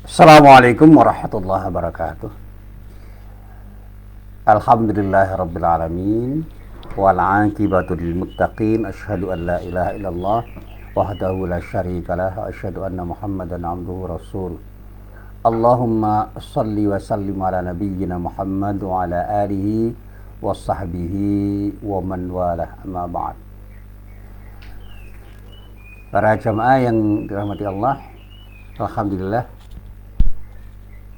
Assalamualaikum warahmatullahi wabarakatuh. Alhamdulillahirabbil alamin wal 'aqibatu lil muttaqin. Asyhadu an la ilaha illallah wahdahu la syarikalah wa asyhadu anna Muhammadan 'abduhu rasul. Allahumma shalli wa sallim ala nabiyyina Muhammad wa ala alihi wa sahbihi wa man walah, amma ba'd. Para jamaah yang dirahmati Allah, alhamdulillah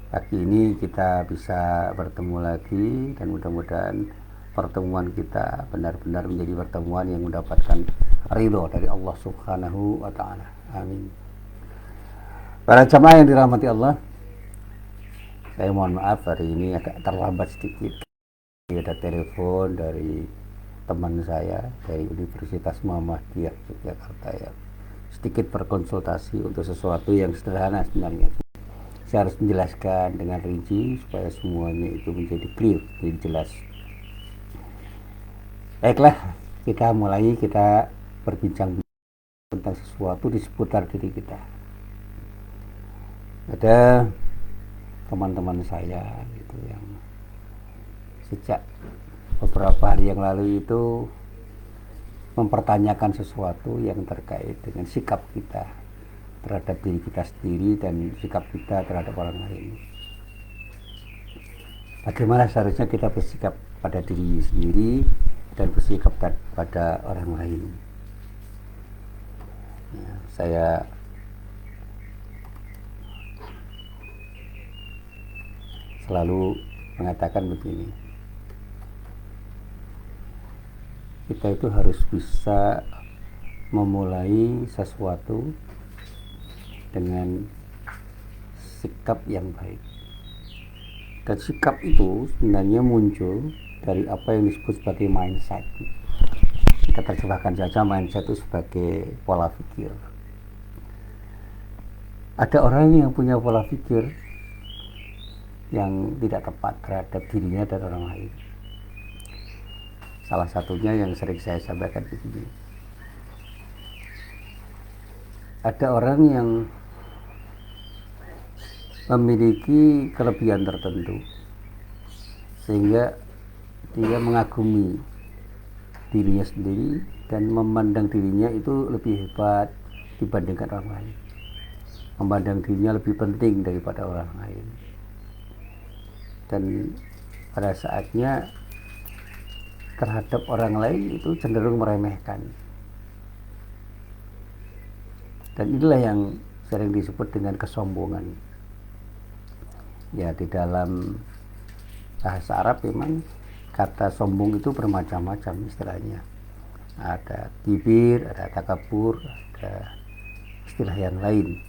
pagi ini kita bisa bertemu lagi, dan mudah-mudahan pertemuan kita benar-benar menjadi pertemuan yang mendapatkan ridho dari Allah Subhanahu wa Ta'ala. Amin. Para jamaah yang dirahmati Allah, saya mohon maaf hari ini agak terlambat sedikit. Ada telepon dari teman saya dari Universitas Muhammadiyah Yogyakarta yang sedikit berkonsultasi untuk sesuatu yang sederhana sebenarnya. Saya harus menjelaskan dengan rinci supaya semuanya itu menjadi clear, menjadi jelas. Baiklah, kita berbincang tentang sesuatu di seputar diri kita. Ada teman-teman saya gitu yang sejak beberapa hari yang lalu itu mempertanyakan sesuatu yang terkait dengan sikap kita terhadap diri kita sendiri dan sikap kita terhadap orang lain. Bagaimana seharusnya kita bersikap pada diri sendiri dan bersikap pada orang lain. Ya, saya selalu mengatakan begini, kita itu harus bisa memulai sesuatu dengan sikap yang baik, dan sikap itu sebenarnya muncul dari apa yang disebut sebagai mindset. Kita terjemahkan saja mindset itu sebagai pola pikir. Ada orang yang punya pola pikir yang tidak tepat terhadap dirinya dan orang lain. Salah satunya yang sering saya sampaikan begini, ada orang yang memiliki kelebihan tertentu sehingga dia mengagumi dirinya sendiri dan memandang dirinya itu lebih hebat dibandingkan orang lain, memandang dirinya lebih penting daripada orang lain, dan pada saatnya terhadap orang lain itu cenderung meremehkan. Dan inilah yang sering disebut dengan kesombongan. Ya, di dalam bahasa Arab memang kata sombong itu bermacam-macam istilahnya. Ada kibir, ada takabur, ada istilah yang lain.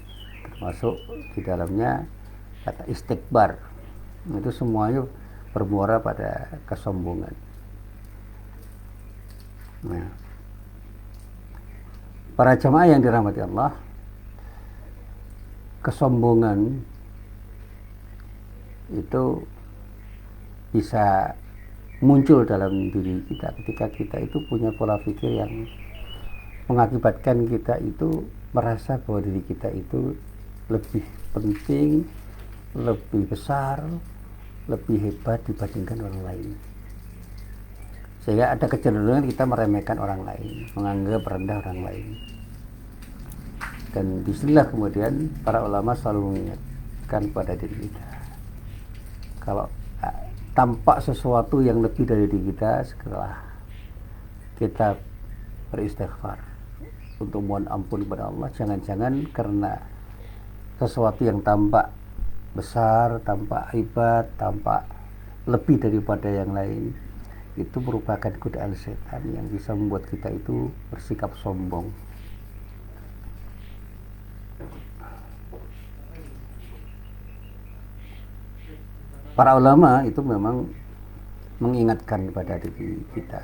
Termasuk di dalamnya kata istikbar. Itu semuanya bermuara pada kesombongan. Nah, para jamaah yang dirahmati Allah, kesombongan itu bisa muncul dalam diri kita ketika kita itu punya pola pikir yang mengakibatkan kita itu merasa bahwa diri kita itu lebih penting, lebih besar, lebih hebat dibandingkan orang lain, sehingga ada kecenderungan kita meremehkan orang lain, menganggap rendah orang lain. Dan disinilah kemudian para ulama selalu mengingatkan pada diri kita, kalau tampak sesuatu yang lebih dari diri kita, segeralah kita beristighfar untuk mohon ampun kepada Allah. Jangan-jangan karena sesuatu yang tampak besar, tampak hebat, tampak lebih daripada yang lain, itu merupakan godaan setan yang bisa membuat kita itu bersikap sombong. Para ulama itu memang mengingatkan kepada diri kita,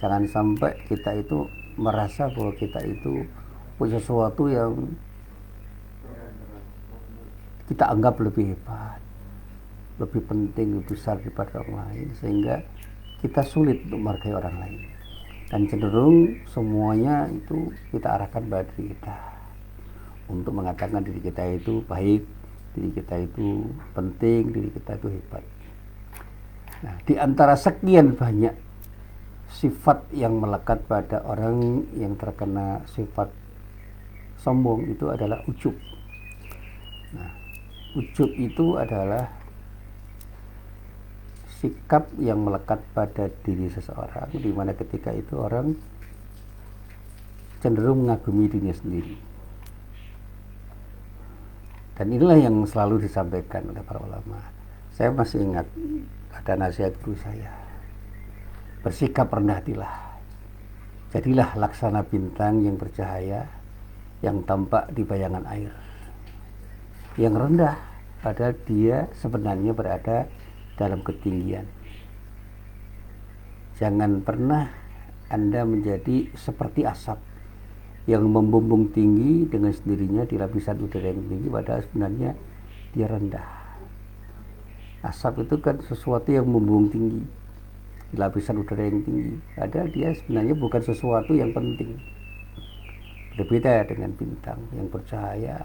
jangan sampai kita itu merasa bahwa kita itu punya sesuatu yang kita anggap lebih hebat, lebih penting, lebih besar daripada orang lain, sehingga kita sulit untuk menghargai orang lain, dan cenderung semuanya itu kita arahkan pada diri kita untuk mengatakan diri kita itu baik, diri kita itu penting, diri kita itu hebat. Nah, di antara sekian banyak sifat yang melekat pada orang yang terkena sifat sombong itu adalah ujub. Nah, ujub itu adalah sikap yang melekat pada diri seseorang, di mana ketika itu orang cenderung mengagumi dirinya sendiri. Dan inilah yang selalu disampaikan oleh para ulama. Saya masih ingat ada nasihat guru saya, bersikap rendah hatilah, jadilah laksana bintang yang bercahaya, yang tampak di bayangan air. Yang rendah padahal dia sebenarnya berada dalam ketinggian. Jangan pernah Anda menjadi seperti asap yang membumbung tinggi dengan sendirinya di lapisan udara yang tinggi, padahal sebenarnya dia rendah. Asap itu kan sesuatu yang membumbung tinggi di lapisan udara yang tinggi, padahal dia sebenarnya bukan sesuatu yang penting. Berbeda dengan bintang yang bercahaya,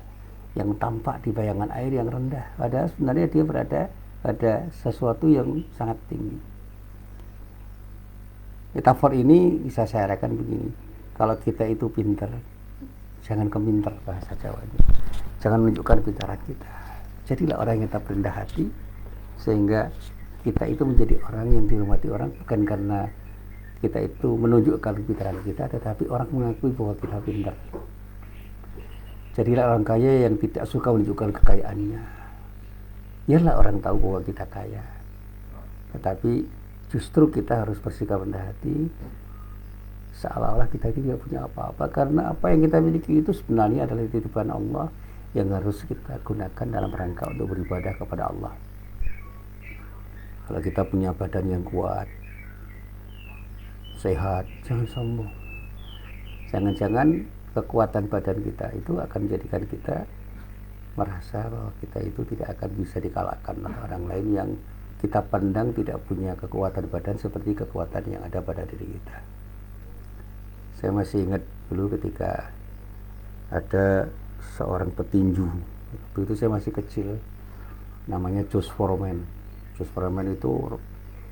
yang tampak di bayangan air yang rendah, padahal sebenarnya dia berada pada sesuatu yang sangat tinggi. Metafor ini bisa saya arahkan begini, kalau kita itu pintar, jangan keminter bahasa Jawanya, jangan menunjukkan pintaran kita. Jadilah orang yang tetap rendah hati, sehingga kita itu menjadi orang yang dihormati orang, bukan karena kita itu menunjukkan pintaran kita, tetapi orang mengakui bahwa kita pintar. Jadilah orang kaya yang tidak suka menunjukkan kekayaannya. Biarlah orang tahu bahwa kita kaya, tetapi justru kita harus bersikap rendah hati, seolah-olah kita tidak punya apa-apa, karena apa yang kita miliki itu sebenarnya adalah titipan Allah yang harus kita gunakan dalam rangka untuk beribadah kepada Allah. Kalau kita punya badan yang kuat, sehat, jangan sombong. Jangan-jangan kekuatan badan kita itu akan menjadikan kita merasa bahwa kita itu tidak akan bisa dikalahkan oleh orang lain yang kita pandang tidak punya kekuatan badan seperti kekuatan yang ada pada diri kita. Saya masih ingat dulu ketika ada seorang petinju, waktu itu saya masih kecil, namanya George Foreman. George Foreman itu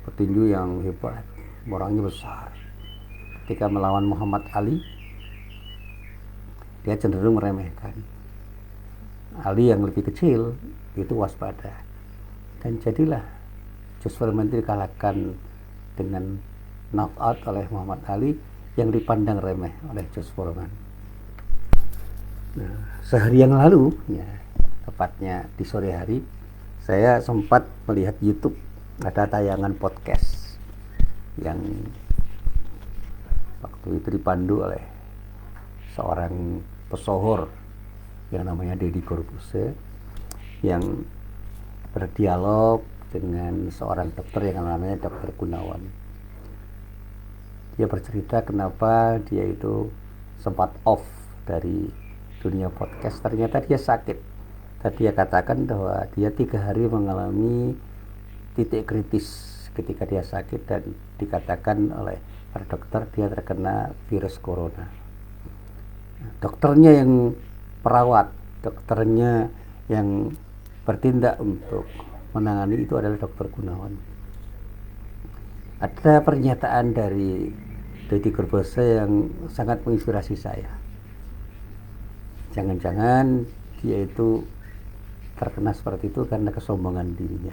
petinju yang hebat, orangnya besar. Ketika melawan Muhammad Ali, dia cenderung meremehkan. Ali yang lebih kecil itu waspada, dan jadilah George Foreman dikalahkan dengan knockout oleh Muhammad Ali yang dipandang remeh oleh George Foreman. Nah, sehari yang lalu, ya, tepatnya di sore hari, saya sempat melihat YouTube, ada tayangan podcast yang waktu itu dipandu oleh seorang pesohor yang namanya Deddy Corbuzier, yang berdialog dengan seorang dokter yang namanya Dokter Gunawan. Dia bercerita kenapa dia itu sempat off dari dunia podcast. Ternyata dia sakit. Tadi dia katakan bahwa dia 3 hari mengalami titik kritis ketika dia sakit, dan dikatakan oleh para dokter dia terkena virus corona. Dokternya yang perawat, dokternya yang bertindak untuk menangani itu adalah Dokter Gunawan. Ada pernyataan dari Deddy Corbuzier yang sangat menginspirasi saya. Jangan-jangan dia itu terkena seperti itu karena kesombongan dirinya.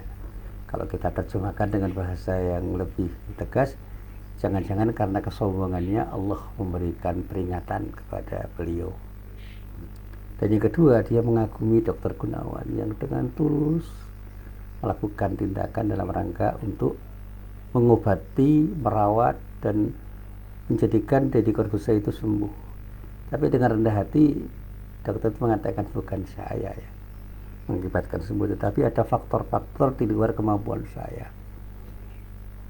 Kalau kita terjemahkan dengan bahasa yang lebih tegas, jangan-jangan karena kesombongannya Allah memberikan peringatan kepada beliau. Dan yang kedua, dia mengagumi Dokter Gunawan yang dengan tulus melakukan tindakan dalam rangka untuk mengobati, merawat, dan menjadikan Deddy Corbuzier itu sembuh. Tapi dengan rendah hati, dokter itu mengatakan bukan saya ya mengakibatkan sembuh, tetapi ada faktor-faktor di luar kemampuan saya.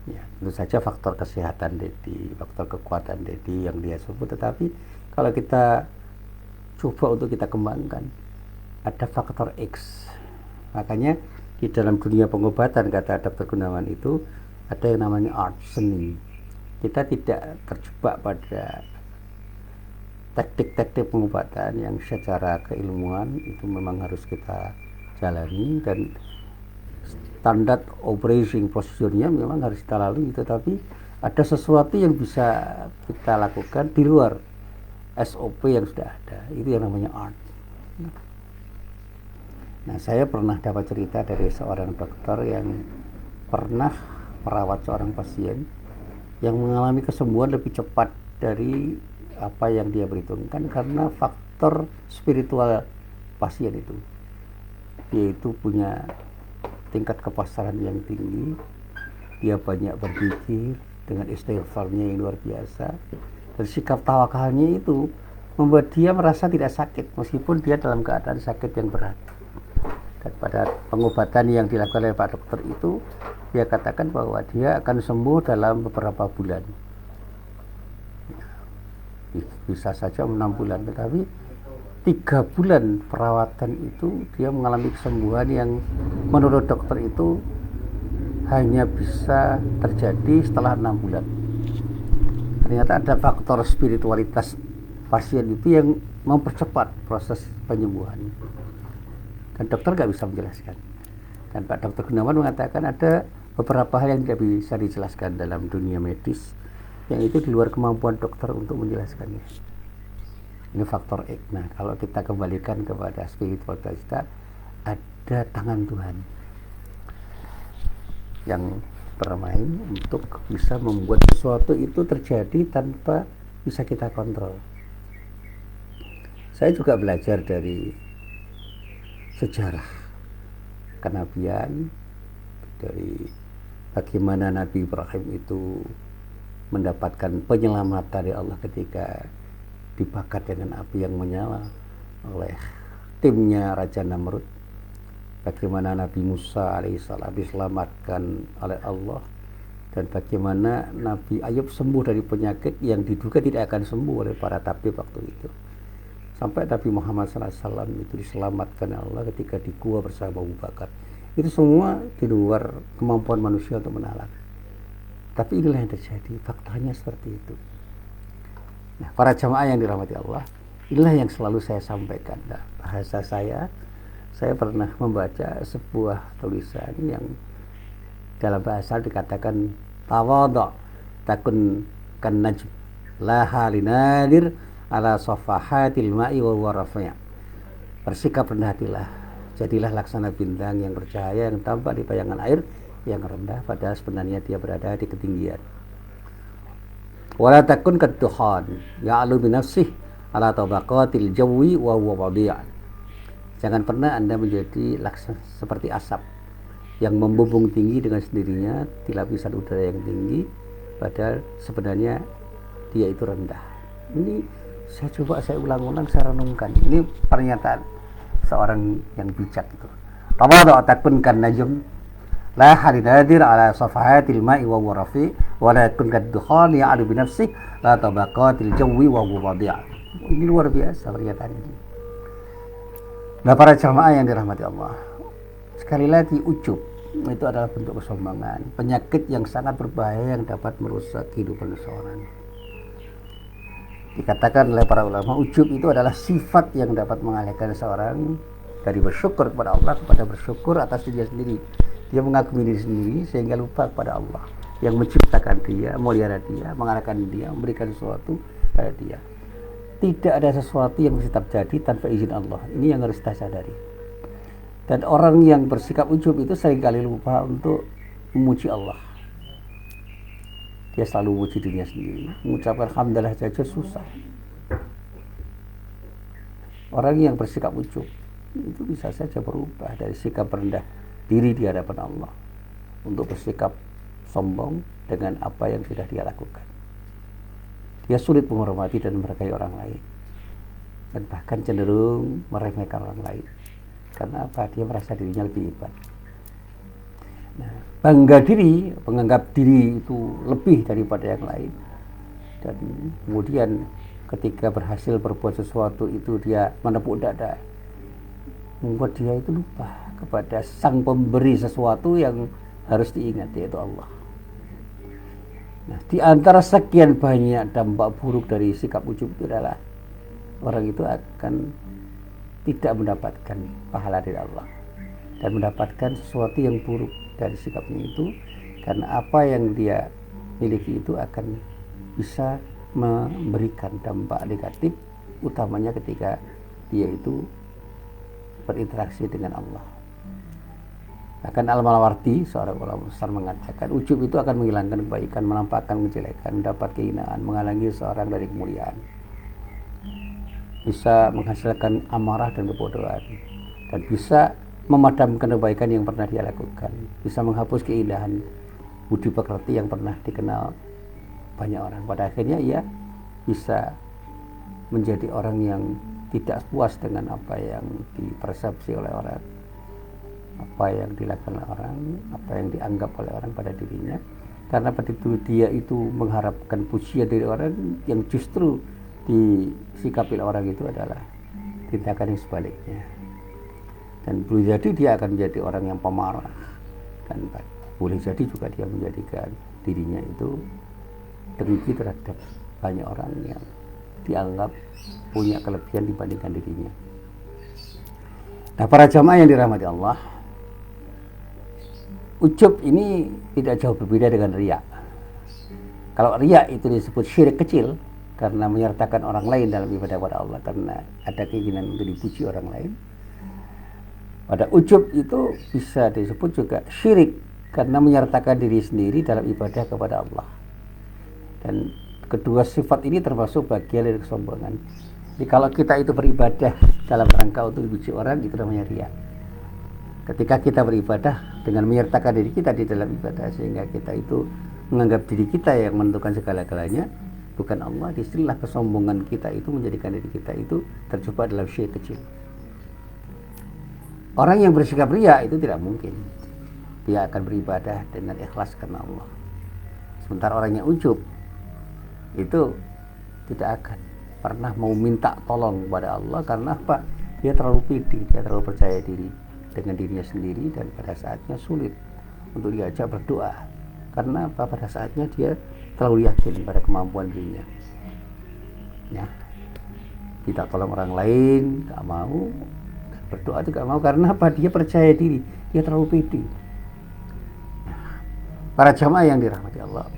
Ya, tentu saja faktor kesehatan Deddy, faktor kekuatan Deddy yang dia sebut, tetapi kalau kita coba untuk kita kembangkan, ada faktor X. Makanya di dalam dunia pengobatan, kata Dokter Gunawan, itu ada yang namanya art, seni. Kita tidak terjebak pada teknik-teknik pengobatan yang secara keilmuan itu memang harus kita jalani, dan standar operating procedure-nya memang harus kita lalui, tetapi ada sesuatu yang bisa kita lakukan di luar SOP yang sudah ada. Itu yang namanya art. Nah, saya pernah dapat cerita dari seorang dokter yang pernah merawat seorang pasien yang mengalami kesembuhan lebih cepat dari apa yang dia perhitungkan karena faktor spiritual pasien itu. Dia itu punya tingkat kepasaran yang tinggi, dia banyak berzikir dengan istighfarnya yang luar biasa, dan sikap tawakalnya itu membuat dia merasa tidak sakit meskipun dia dalam keadaan sakit yang berat. Dan pada pengobatan yang dilakukan oleh Pak Dokter itu, dia katakan bahwa dia akan sembuh dalam beberapa bulan. Bisa saja 6 bulan, tetapi 3 bulan perawatan itu dia mengalami kesembuhan yang menurut dokter itu hanya bisa terjadi setelah 6 bulan. Ternyata ada faktor spiritualitas pasien itu yang mempercepat proses penyembuhan. Dan dokter nggak bisa menjelaskan. Dan Pak Dokter Gunawan mengatakan ada beberapa hal yang tidak bisa dijelaskan dalam dunia medis, yang itu di luar kemampuan dokter untuk menjelaskannya. Ini faktor X. Nah, kalau kita kembalikan kepada spiritualitas kita, ada tangan Tuhan yang bermain untuk bisa membuat sesuatu itu terjadi tanpa bisa kita kontrol. Saya juga belajar dari sejarah kenabian, dari bagaimana Nabi Ibrahim itu mendapatkan penyelamatan dari Allah ketika dibakar dengan api yang menyala oleh timnya Raja Namrud. Bagaimana Nabi Musa alaihissalam diselamatkan oleh Allah, dan bagaimana Nabi Ayub sembuh dari penyakit yang diduga tidak akan sembuh oleh para tabib waktu itu. Sampai Nabi Muhammad SAW itu diselamatkan oleh Allah ketika di gua bersama Abu Bakar. Itu semua di luar kemampuan manusia untuk menalar. Tapi inilah yang terjadi, faktanya seperti itu. Nah, para jamaah yang dirahmati Allah, inilah yang selalu saya sampaikan. Nah, bahasa saya pernah membaca sebuah tulisan yang dalam bahasa dikatakan tawadhu takun kan najm la halinadir ala safahatil ma'i wa warafi'a. Bersikap rendah hatilah, jadilah laksana bintang yang bercahaya yang tampak di bayangan air yang rendah, padahal sebenarnya dia berada di ketinggian. Wala takun kadduhan ya'lu bi nafsihi ala tabaqatil jawi wa huwa wadi'an. Jangan pernah Anda menjadi seperti asap yang membumbung tinggi dengan sendirinya di lapisan udara yang tinggi, padahal sebenarnya dia itu rendah. Ini saya ulang-ulang, saya renungkan. Ini pernyataan seorang yang bijak itu. Tawadhu takun kan najm la halinadir ala safahatil ma'i wa warafi wa la takun kadduhan ya'lu bi nafsihi la tabaqatil jawi wa huwa wadi'an. Ini luar biasa pernyataan ini. Nah, para jamaah yang dirahmati Allah, sekali lagi ujub itu adalah bentuk kesombongan, penyakit yang sangat berbahaya yang dapat merusak kehidupan seseorang. Dikatakan oleh para ulama, ujub itu adalah sifat yang dapat mengalihkan seseorang dari bersyukur kepada Allah kepada bersyukur atas dirinya sendiri. Dia mengagumi diri sendiri sehingga lupa kepada Allah yang menciptakan dia, memelihara dia, mengarahkan dia, memberikan sesuatu pada dia. Tidak ada sesuatu yang bisa terjadi tanpa izin Allah. Ini yang harus kita sadari. Dan orang yang bersikap ujub itu seringkali lupa untuk memuji Allah. Dia selalu memuji dirinya sendiri. Mengucapkan alhamdulillah saja susah. Orang yang bersikap ujub itu bisa saja berubah dari sikap rendah diri di hadapan Allah untuk bersikap sombong dengan apa yang sudah dia lakukan. Dia sulit menghormati dan menghargai orang lain, dan bahkan cenderung meremehkan orang lain. Karena apa? Dia merasa dirinya lebih hebat. Nah, bangga diri, menganggap diri itu lebih daripada yang lain, dan kemudian ketika berhasil berbuat sesuatu itu dia menepuk dada, membuat dia itu lupa kepada sang pemberi sesuatu yang harus diingat, yaitu Allah. Nah, di antara sekian banyak dampak buruk dari sikap ujub itu adalah orang itu akan tidak mendapatkan pahala dari Allah. dan mendapatkan sesuatu yang buruk dari sikapnya itu, karena apa yang dia miliki itu akan bisa memberikan dampak negatif, utamanya ketika dia itu berinteraksi dengan Allah. Bahkan Al-Mawardi, seorang ulama besar, mengatakan ujub itu akan menghilangkan kebaikan, menampakkan kejelekan, mendapat kehinaan, menghalangi seorang dari kemuliaan, bisa menghasilkan amarah dan kebodohan, dan bisa memadamkan kebaikan yang pernah dia lakukan, bisa menghapus keindahan budi pekerti yang pernah dikenal banyak orang. Pada akhirnya ia bisa menjadi orang yang tidak puas dengan apa yang dipersepsi oleh orang, apa yang dilakukan oleh orang, apa yang dianggap oleh orang pada dirinya, karena pada itu dia itu mengharapkan pujian dari orang yang justru disikapi oleh orang itu adalah tindakan yang sebaliknya. Dan boleh jadi dia akan menjadi orang yang pemarah, dan boleh jadi juga dia menjadikan dirinya itu dengki terhadap banyak orang yang dianggap punya kelebihan dibandingkan dirinya. Nah, para jamaah yang dirahmati Allah, ujub ini tidak jauh berbeda dengan riya. Kalau riya itu disebut syirik kecil karena menyertakan orang lain dalam ibadah kepada Allah karena ada keinginan untuk dipuji orang lain. Pada ujub itu bisa disebut juga syirik karena menyertakan diri sendiri dalam ibadah kepada Allah. Dan kedua sifat ini termasuk bagian dari kesombongan. Jadi kalau kita itu beribadah dalam rangka untuk dipuji orang, itu namanya riya. Ketika kita beribadah dengan menyertakan diri kita di dalam ibadah, sehingga kita itu menganggap diri kita yang menentukan segala-galanya, bukan Allah, disinilah kesombongan kita itu menjadikan diri kita itu terjebak dalam syirik kecil. Orang yang bersikap riya itu tidak mungkin dia akan beribadah dengan ikhlas karena Allah. Sementara orang yang ujub itu tidak akan pernah mau minta tolong kepada Allah, karena apa? Dia terlalu pede, dia terlalu percaya diri dengan dirinya sendiri, dan pada saatnya sulit untuk diajak berdoa karena apa? Pada saatnya dia terlalu yakin pada kemampuan dirinya. Ya, kita tolong orang lain gak mau, berdoa juga gak mau, karena apa? Dia percaya diri, dia terlalu pede. Para jamaah yang dirahmati Allah,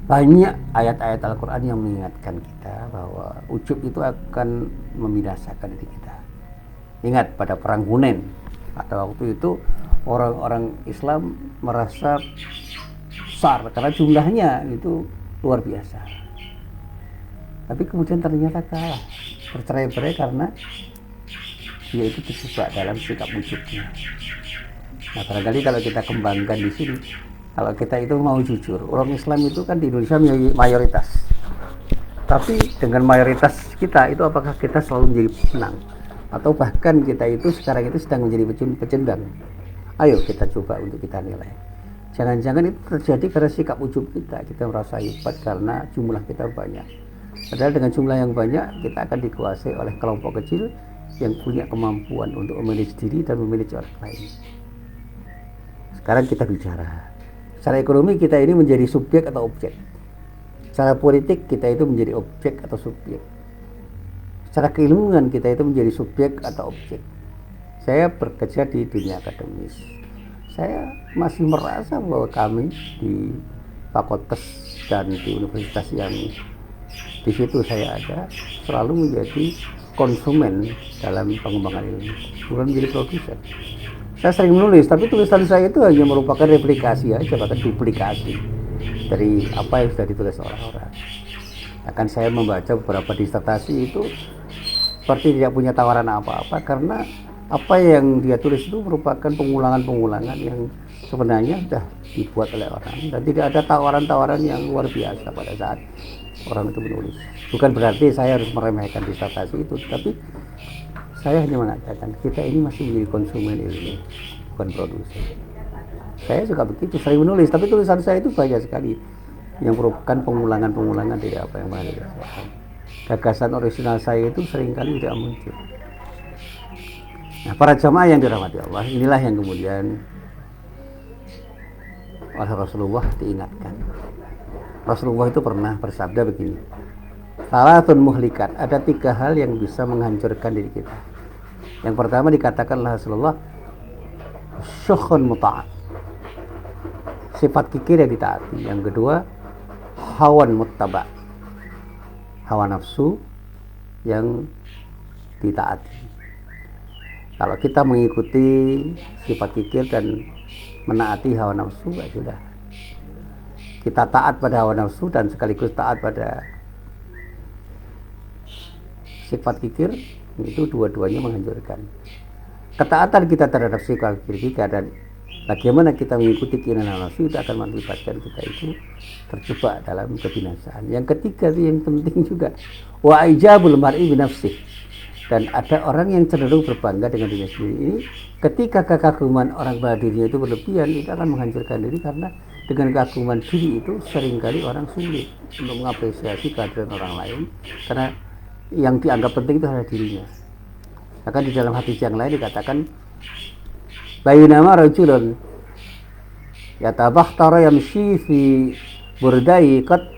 banyak ayat-ayat Al-Quran yang mengingatkan kita bahwa ujub itu akan membinasakan diri kita. Ingat pada perang Hunain, pada waktu itu orang-orang Islam merasa besar karena jumlahnya itu luar biasa, tapi kemudian ternyata kalah, bercerai-berai karena dia itu terjebak dalam sikap ujubnya. Nah, barangkali kalau kita kembangkan di sini, kalau kita itu mau jujur, orang Islam itu kan di Indonesia mayoritas. Tapi dengan mayoritas kita itu, apakah kita selalu menjadi pemenang? Atau bahkan kita itu sekarang itu sedang menjadi pecundang? Ayo kita coba untuk kita nilai. Jangan-jangan itu terjadi karena sikap ujub kita. Kita merasa hebat karena jumlah kita banyak. Padahal dengan jumlah yang banyak, kita akan dikuasai oleh kelompok kecil yang punya kemampuan untuk memanage diri dan memanage orang lain. Sekarang kita bicara secara ekonomi, kita ini menjadi subjek atau objek. Secara politik kita itu menjadi objek atau subjek. Secara keilmuan kita itu menjadi subjek atau objek. Saya bekerja di dunia akademis, saya masih merasa bahwa kami di fakultas dan di universitas yang di situ saya ada selalu menjadi konsumen dalam pengembangan ilmu, bukan menjadi produsen. Saya sering menulis, tapi tulisan saya itu hanya merupakan replikasi aja, bahkan duplikasi dari apa yang sudah ditulis orang-orang. Akan saya membaca beberapa disertasi itu seperti tidak punya tawaran apa-apa, karena apa yang dia tulis itu merupakan pengulangan-pengulangan yang sebenarnya sudah dibuat oleh orang, dan tidak ada tawaran-tawaran yang luar biasa pada saat orang itu menulis. Bukan berarti saya harus meremehkan disertasi itu, tapi saya hanya mengatakan kita ini masih menjadi konsumen ilmu, bukan produsen. Saya juga begitu, sering menulis, tapi tulisan saya itu banyak sekali yang merupakan pengulangan-pengulangan dari apa yang mana dirasakan. Gagasan original saya itu seringkali tidak muncul. Nah, para jamaah yang dirahmati Allah, inilah yang kemudian oleh Rasulullah diingatkan. Rasulullah itu pernah bersabda begini, salatun muhlikat, ada 3 hal yang bisa menghancurkan diri kita. Yang pertama dikatakanlah Rasulullah syukhun muta'at, sifat kikir yang ditaati. Yang kedua hawan muttaba, hawa nafsu yang ditaati. Kalau kita mengikuti sifat kikir dan menaati hawa nafsu, ya sudah. Kita taat pada hawa nafsu dan sekaligus taat pada sifat kikir, itu dua-duanya menghancurkan. Ketaatan kita terhadap sifat kikir kita dan bagaimana kita mengikuti keinginan hawa nafsu itu akan mengakibatkan kita itu terjebak dalam kebinasaan. Yang ketiga yang penting juga wa ijabul mar'i bi nafsihi. Dan ada orang yang cenderung berbangga dengan dirinya sendiri. Ini ketika kekaguman orang pada dirinya itu berlebihan, itu akan menghancurkan diri, karena dengan kekaguman diri itu seringkali orang sulit untuk mengapresiasi kehadiran orang lain, karena yang dianggap penting itu adalah dirinya. Maka di dalam hadis yang lain dikatakan bainama rajulun yatabakhtara yamshi fi burdai qad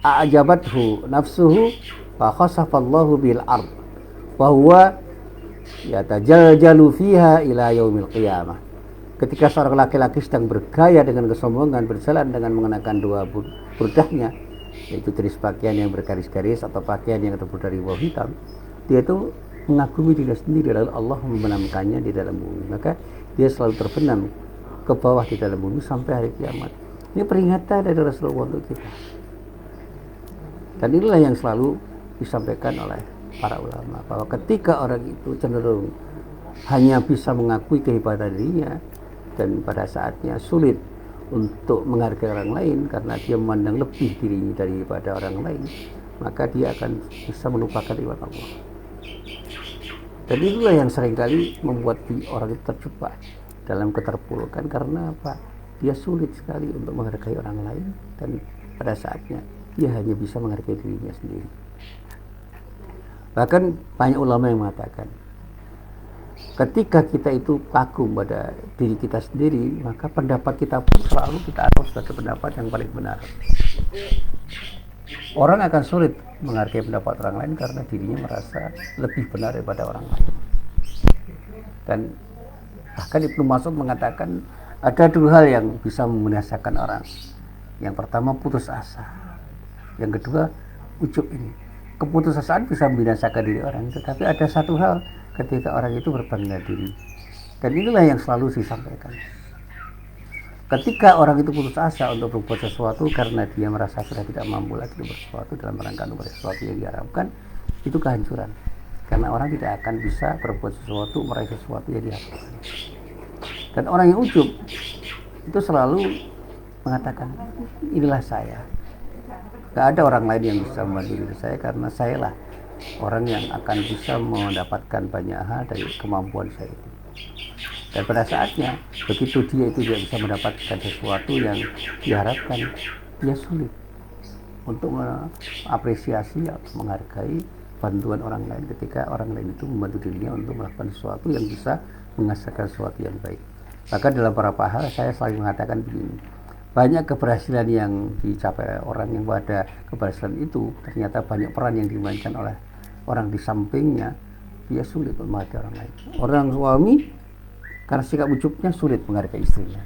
a'jabathu nafsuhu fa khasafallahu bil ard bahwa yatajaljalu fiha ila yaumil qiyamah. Ketika seorang laki-laki sedang bergaya dengan kesombongan, berjalan dengan mengenakan dua burdahnya, yaitu jenis pakaian yang bergaris-garis atau pakaian yang terbuat dari bawah hitam, dia itu mengagumi diri sendiri, lalu Allah membenamkannya di dalam bumi. Maka dia selalu terbenam ke bawah di dalam bumi sampai hari kiamat. Ini peringatan dari Rasulullah untuk kita. Dan inilah yang selalu disampaikan oleh para ulama, bahwa ketika orang itu cenderung hanya bisa mengakui kehebatan dirinya dan pada saatnya sulit untuk menghargai orang lain karena dia memandang lebih dirinya daripada orang lain, maka dia akan bisa melupakan nikmat Allah. Dan itulah yang seringkali membuat orang itu terjebak dalam keterpurukan, karena apa? Dia sulit sekali untuk menghargai orang lain dan pada saatnya dia hanya bisa menghargai dirinya sendiri. Bahkan banyak ulama yang mengatakan ketika kita itu kagum pada diri kita sendiri, maka pendapat kita pun selalu kita anggap sebagai pendapat yang paling benar. Orang akan sulit menghargai pendapat orang lain karena dirinya merasa lebih benar daripada orang lain. Dan bahkan Ibnu Mas'ud mengatakan ada dua hal yang bisa membinasakan orang. Yang pertama putus asa, yang kedua ujub ini. Keputusasaan bisa membinasakan diri orang, tetapi ada satu hal ketika orang itu berbangga diri. Dan inilah yang selalu disampaikan. Ketika orang itu putus asa untuk berbuat sesuatu karena dia merasa sudah tidak mampu lagi bersesuatu dalam rangka untuk sesuatu yang diharapkan, itu kehancuran. Karena orang tidak akan bisa berbuat sesuatu, meraih sesuatu yang diharapkan. Dan orang yang ujub itu selalu mengatakan, inilah saya. Gak ada orang lain yang bisa membantu diri saya karena sayalah orang yang akan bisa mendapatkan banyak hal dari kemampuan saya itu. Dan pada saatnya begitu dia itu tidak bisa mendapatkan sesuatu yang diharapkan, dia sulit untuk mengapresiasi atau menghargai bantuan orang lain ketika orang lain itu membantu dirinya untuk melakukan sesuatu yang bisa menghasilkan sesuatu yang baik. Maka dalam beberapa hal saya selalu mengatakan begini, banyak keberhasilan yang dicapai orang yang pada keberhasilan itu ternyata banyak peran yang dimainkan oleh orang di sampingnya. Dia sulit untuk menghargai orang lain. Orang suami karena sikap ujubnya sulit menghargai istrinya.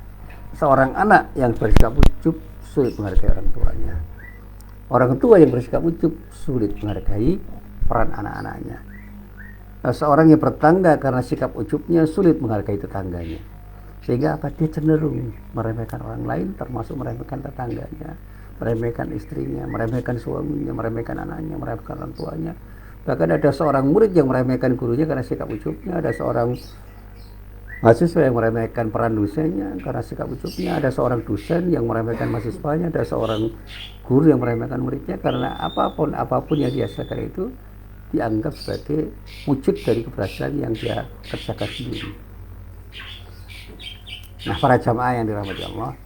Seorang anak yang bersikap ujub sulit menghargai orang tuanya. Orang tua yang bersikap ujub sulit menghargai peran anak-anaknya. Seorang yang bertangga karena sikap ujubnya sulit menghargai tetangganya. Sehingga apa? Dia cenderung meremehkan orang lain, termasuk meremehkan tetangganya, meremehkan istrinya, meremehkan suaminya, meremehkan anaknya, meremehkan orang tuanya. Bahkan ada seorang murid yang meremehkan gurunya karena sikap ujubnya, ada seorang mahasiswa yang meremehkan peran dosennya karena sikap ujubnya, ada seorang dosen yang meremehkan mahasiswanya, ada seorang guru yang meremehkan muridnya karena apapun yang dihasilkan itu dianggap sebagai wujud dari keberhasilan yang dia kerjakan sendiri. Nah, para jamaah yang dirahmati Allah,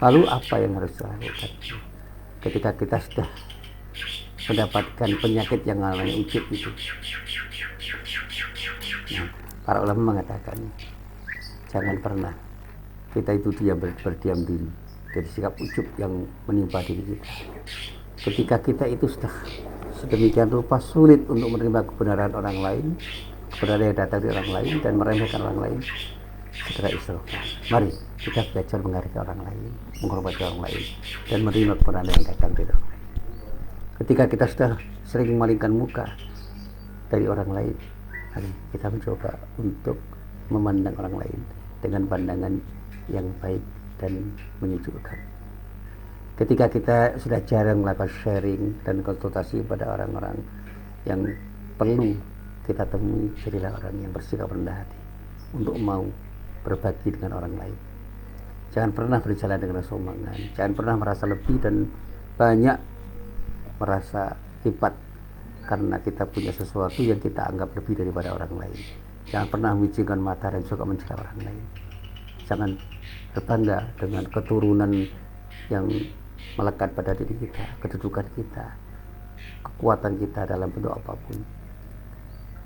lalu apa yang harus dilakukan ketika kita sudah mendapatkan penyakit yang namanya ujub itu? Nah, para ulama mengatakan jangan pernah kita itu berdiam diri dari sikap ujub yang menimpa diri kita. Ketika kita itu sudah sedemikian rupa sulit untuk menerima kebenaran orang lain, berada yang datang dari orang lain dan meremehkan orang lain, segera istighfar. Mari kita belajar menghargai orang lain, menghormati orang lain, dan menerima kebenaran yang datang dari orang lain. Ketika kita sudah sering memalingkan muka dari orang lain, mari kita mencoba untuk memandang orang lain dengan pandangan yang baik dan menyejukkan. Ketika kita sudah jarang melakukan sharing dan konsultasi pada orang-orang yang perlu kita temui, jadilah orang yang bersikap rendah hati untuk mau berbagi dengan orang lain. Jangan pernah berjalan dengan sombongan, jangan pernah merasa lebih dan banyak merasa hebat karena kita punya sesuatu yang kita anggap lebih daripada orang lain. Jangan pernah memicingkan mata dan suka mencela orang lain. Jangan berbangga dengan keturunan yang melekat pada diri kita, kedudukan kita, kekuatan kita dalam bentuk apapun.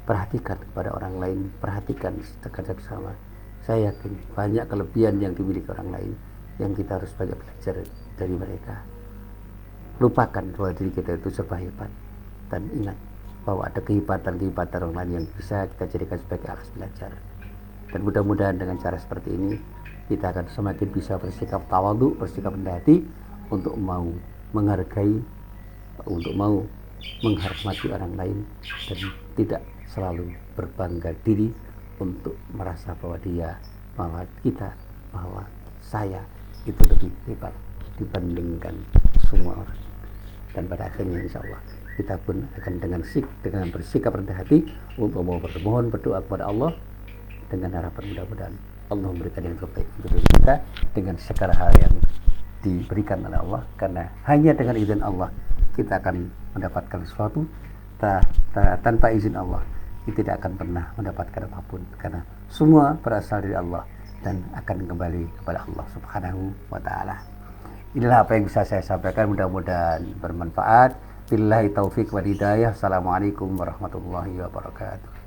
Perhatikan kepada orang lain, perhatikan sekadar sama. Saya yakin banyak kelebihan yang dimiliki orang lain yang kita harus banyak belajar dari mereka. Lupakan bahwa diri kita itu serba hebat, dan ingat bahwa ada kehebatan-kehebatan orang lain yang bisa kita jadikan sebagai alas belajar. Dan mudah-mudahan dengan cara seperti ini kita akan semakin bisa bersikap tawadhu, bersikap rendah hati untuk mau menghargai, untuk mau menghormati orang lain, dan tidak selalu berbangga diri untuk merasa bahwa dia, bahwa kita, bahwa saya itu lebih hebat dibandingkan semua orang. Dan pada akhirnya insya Allah kita pun akan dengan bersikap rendah hati untuk mau bermohon, berdoa kepada Allah dengan harapan mudah-mudahan Allah memberikan yang terbaik untuk diri kita dengan segala hal yang diberikan oleh Allah, karena hanya dengan izin Allah kita akan mendapatkan sesuatu. Tanpa izin Allah kita tidak akan pernah mendapatkan apapun, karena semua berasal dari Allah dan akan kembali kepada Allah Subhanahu wa ta'ala. Inilah apa yang bisa saya sampaikan, mudah-mudahan bermanfaat. Billahi taufik wal hidayah. Assalamualaikum warahmatullahi wabarakatuh.